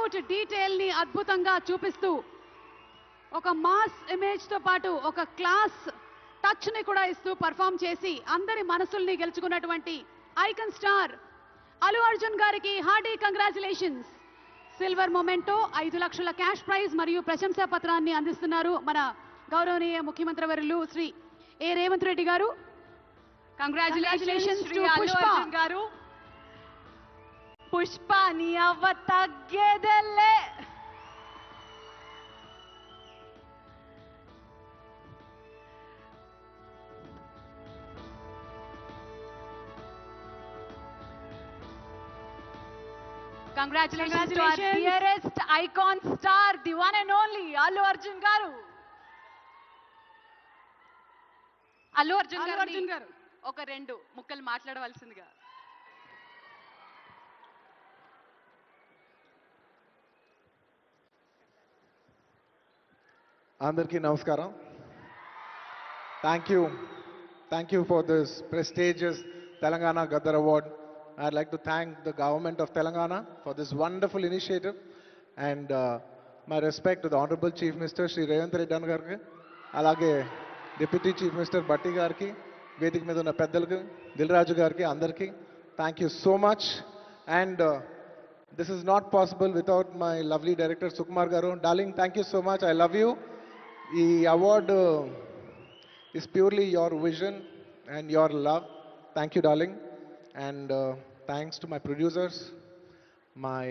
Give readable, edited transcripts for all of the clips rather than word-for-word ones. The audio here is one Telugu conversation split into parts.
మైన్యూట్ డీటెయిల్ ని అద్భుతంగా చూపిస్తూ ఒక మాస్ ఇమేజ్ తో పాటు ఒక క్లాస్ టచ్ ని కూడా ఇస్తూ పర్ఫామ్ చేసి అందరి మనసుల్ని గెలుచుకున్నటువంటి ఐకన్ స్టార్ అల్లు అర్జున్ గారికి హార్డీ కంగ్రాచులేషన్స్. సిల్వర్ మొమెంటో 5 లక్షల క్యాష్ ప్రైజ్ మరియు ప్రశంసా పత్రాన్ని అందిస్తున్నారు మన గౌరవనీయ ముఖ్యమంత్రి వర్యులు శ్రీ ఏ రేవంత్ రెడ్డి గారు. కంగ్రాచులేషన్స్ టు పుష్ప గారు. పుష్ప నీ అవ్వ తగ్గేదెల్లే. Congratulations to our dearest icon star, the one and only Allu Arjun garu. Allu Arjun గారు ఒక 2 ముక్కలు మాట్లాడవలసిందిగా. అందరికీ నమస్కారం. Thank you for this prestigious Telangana Gaddar Award. I'd like to thank the government of Telangana for this wonderful initiative, and my respect to the Honorable Chief Minister Shri Revanth Reddy గారికి, అలాగే Deputy Chief Minister Batti గారికి, వేదిక మీద ఉన్న పెద్దలకు, దిల్ రాజు గారికి, అందరికీ thank you so much. And this is not possible without my lovely director Sukumar garu. Darling, thank you so much. I love you. The award is purely your vision and your love. Thank you, darling. And thanks to my producers, my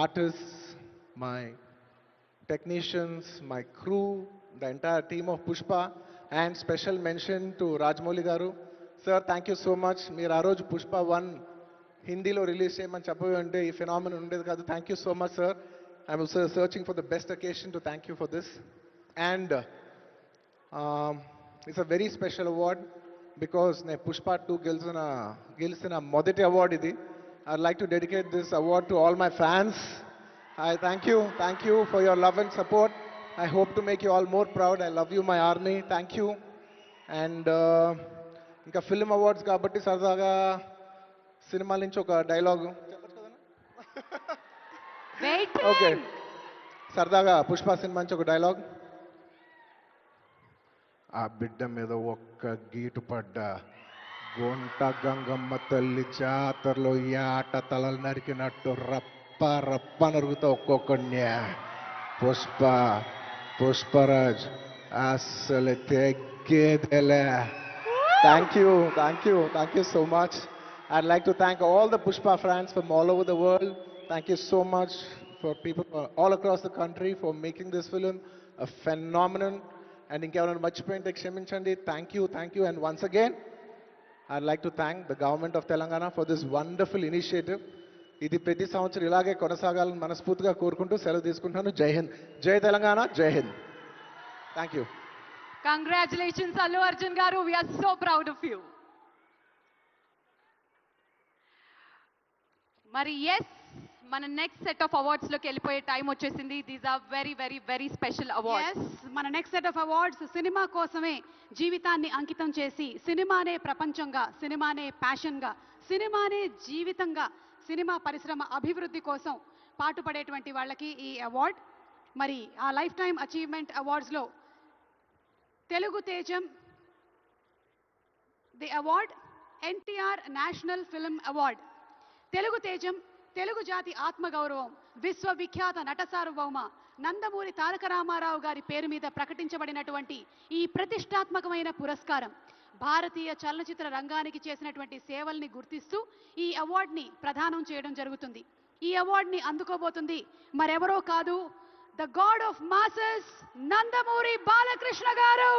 artists, my technicians, my crew, the entire team of Pushpa, and special mention to Rajamouli garu. Sir, thank you so much. Meer aa roju Pushpa 1 హిందీలో రిలీజ్ చేయమని చెప్పవి అంటే ఈ ఫినామినన్ ఉండేది కాదు. Thank you so much sir. I'm also searching for the best occasion to thank you for this. And it's a very special award because నేను పుష్ప 2 గెలిచిన మొదటి అవార్డ్ ఇది. I like to dedicate this award to all my fans. I thank you for your love and support. I hope to make you all more proud. I love you my army. Thank you. And ఇంకా ఫిల్మ్ అవార్డ్స్ కాబట్టి సరదాగా సినిమాల నుంచి ఒక డైలాగ్ ఓకే, సరదాగా పుష్ప సినిమా నుంచి ఒక డైలాగ్. ఆ బిడ్డ మీద ఒక్క గీటు పడ్డా గొంట గంగమ్మ తల్లి జాతరలో ఈ ఆట తలలు నరికినట్టు రప్ప రప్ప నరుగుతా ఒక్కొక్కడిని. పుష్పరాజ్ అసలు తెగ్గేదేలే. Thank you so much. I'd like to thank all the Pushpa fans from all over the world. Thank you so much for people all across the country for making this film a phenomenon. And inkevarana marchipoyinte kshaminchandi. Thank you. And once again, I'd like to thank the government of Telangana for this wonderful initiative. Idi prati samvatsaram ilage konasagalani manaspurtiga korukunటూ సెలవు తీసుకుంటున్నాను. జై హింద్, జై తెలంగాణ, జై Hind. Thank you. Congratulations Allu Arjun garu. We are so proud of you. మరి ఎస్, మన నెక్స్ట్ సెట్ ఆఫ్ అవార్డ్స్ లోకి వెళ్ళిపోయే టైం వచ్చేసింది. These are very very very special awards. మన next set of awards cinema కోసమే జీవితాన్ని అంకితం చేసి, సినిమానే ప్రపంచంగా, సినిమానే ప్యాషన్గా, సినిమానే జీవితంగా, సినిమా పరిశ్రమ అభివృద్ధి కోసం పాటుపడేటువంటి వాళ్ళకి ఈ అవార్డ్. మరి ఆ లైఫ్ టైమ్ అచీవ్మెంట్ అవార్డ్స్లో తెలుగు తేజం the award, NTR national film award. Telugu తేజం, తెలుగు జాతి ఆత్మగౌరవం, విశ్వవిఖ్యాత నట సార్వభౌమ నందమూరి తారక రామారావు గారి పేరు మీద ప్రకటించబడినటువంటి ఈ ప్రతిష్టాత్మకమైన పురస్కారం భారతీయ చలనచిత్ర రంగానికి చేసినటువంటి సేవల్ని గుర్తిస్తూ ఈ అవార్డుని ప్రదానం చేయడం జరుగుతుంది. ఈ అవార్డుని అందుకోబోతుంది మరెవరో కాదు, the God of masses Nandamuri Balakrishna గారు.